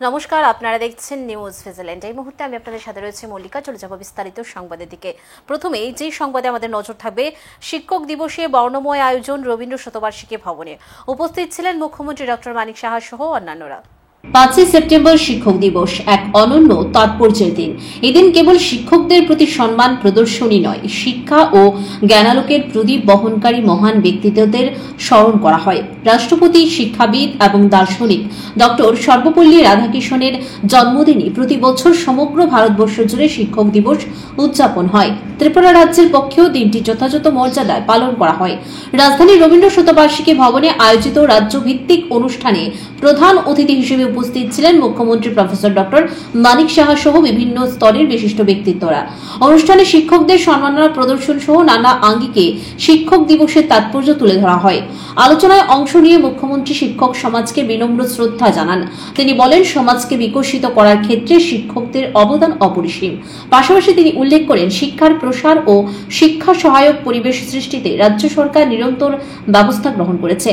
নমস্কার, আপনারা দেখছেন নিউজ ভিজিল্যান্ট। এই মুহূর্তে আমি আপনাদের সাথে রয়েছে মল্লিকা। চলে যাব বিস্তারিত সংবাদের দিকে। প্রথমেই যে সংবাদে আমাদের নজর থাকবে, শিক্ষক দিবসে বর্ণময় আয়োজন রবীন্দ্র শতবার্ষিকী ভবনে। উপস্থিত ছিলেন মুখ্যমন্ত্রী ডক্টর মানিক সাহা সহ অন্যান্যরা। 5 সেপ্টেম্বর শিক্ষক দিবস এক অনন্য তাৎপর্যের দিন। এদিন কেবল শিক্ষকদের প্রতি সম্মান প্রদর্শনী নয়, শিক্ষা ও জ্ঞানালোকের প্রদীপ বহনকারী মহান ব্যক্তিত্বদের স্মরণ করা হয়। রাষ্ট্রপতি, শিক্ষাবিদ এবং দার্শনিক ডক্টর সর্বপল্লী রাধাকৃষ্ণনের জন্মদিনে প্রতি বছর সমগ্র ভারতবর্ষ জুড়ে শিক্ষক দিবস উদযাপন হয়। ত্রিপুরা রাজ্যের পক্ষেও দিনটি যথাযথ মর্যাদায় পালন করা হয়। রাজধানীর রবীন্দ্র শতবার্ষিকী ভবনে আয়োজিত রাজ্যভিত্তিক অনুষ্ঠানে প্রধান অতিথি হিসেবে উপস্থিত ছিলেন মুখ্যমন্ত্রী প্রফেসর ডক্টর মানিক সাহা সহ বিভিন্ন স্তরের বিশিষ্ট ব্যক্তিত্বরা। অনুষ্ঠানে শিক্ষকদের সম্মাননা প্রদর্শন সহ নানা আঙ্গিকে শিক্ষক দিবসের তাৎপর্য তুলে ধরা হয়। আলোচনায় অংশ নিয়ে মুখ্যমন্ত্রী শিক্ষক সমাজকে বিনম্র শ্রদ্ধা জানান। তিনি বলেন, সমাজকে বিকশিত করার ক্ষেত্রে শিক্ষকদের অবদান অপরিসীম। পাশাপাশি তিনি উল্লেখ করেন, শিক্ষার প্রসার ও শিক্ষা সহায়ক পরিবেশ সৃষ্টিতে রাজ্য সরকার নিরন্তর ব্যবস্থা গ্রহণ করেছে।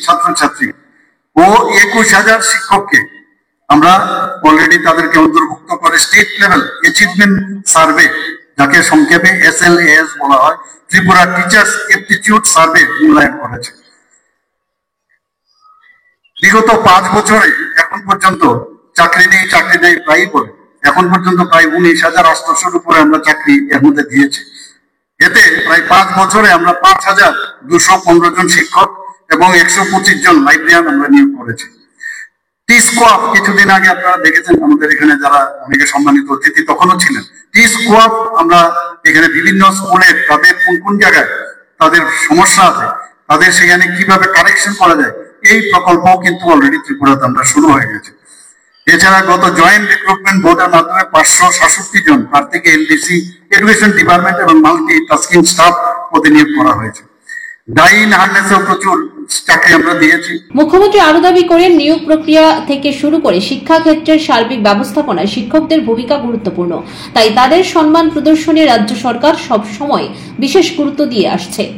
ছাত্রছাত্রী ও 21,000 শিক্ষককে আমরা অলরেডি তাদেরকে অন্তর্ভুক্ত করে স্টেট লেভেল অ্যাচিভমেন্ট সার্ভে, যাকে সংক্ষেপে SLAS বলা হয়, ত্রিপুরা টিচার্স অ্যাপটিটিউড সার্ভে মূল্যায়ন করেছে। বিগত 5 বছরে এখন পর্যন্ত চাকরি নেই প্রায় বলে এখন পর্যন্ত প্রায় 19,800-র উপরে আমরা চাকরি এর মধ্যে দিয়েছি। এতে প্রায় 5 বছরে আমরা 5,215 জন শিক্ষক এবং 125 জন লাইব্রেরিয়ান আমরা নিয়োগ করেছি। টি-স্কোয়াপ কিছুদিন আগে আপনারা দেখেছেন, আমাদের এখানে যারা অনেকে সম্মানিত অতিথি তখনও ছিলেন। টি-স্কোয়াপ আমরা এখানে বিভিন্ন স্কুলের তাদের কোন জায়গায় তাদের সমস্যা আছে, তাদের সেখানে কিভাবে কারেকশন করা যায়, এই প্রকল্পও কিন্তু অলরেডি ত্রিপুরাতে আমরা শুরু হয়ে গেছে। এছাড়া গত জয়েন্ট রিক্রুটমেন্ট বোর্ডের মাধ্যমে 567 জন প্রার্থীকে এলডিসি এডুকেশন ডিপার্টমেন্ট এবং মাল্টি টাস্কিং স্টাফ পদে নিয়োগ করা হয়েছে। ডাইন হার্নেসেও প্রচুর চাকরি আমরা দিয়েছি। মুখ্যমন্ত্রী আরো দাবি করেন, নিয়োগ প্রক্রিয়া থেকে শুরু করে শিক্ষা ক্ষেত্রের সার্বিক ব্যবস্থাপনায় শিক্ষকদের ভূমিকা গুরুত্বপূর্ণ। তাই তাদের সম্মান প্রদর্শনে রাজ্য সরকার সব সময় বিশেষ গুরুত্ব দিয়ে আসছে।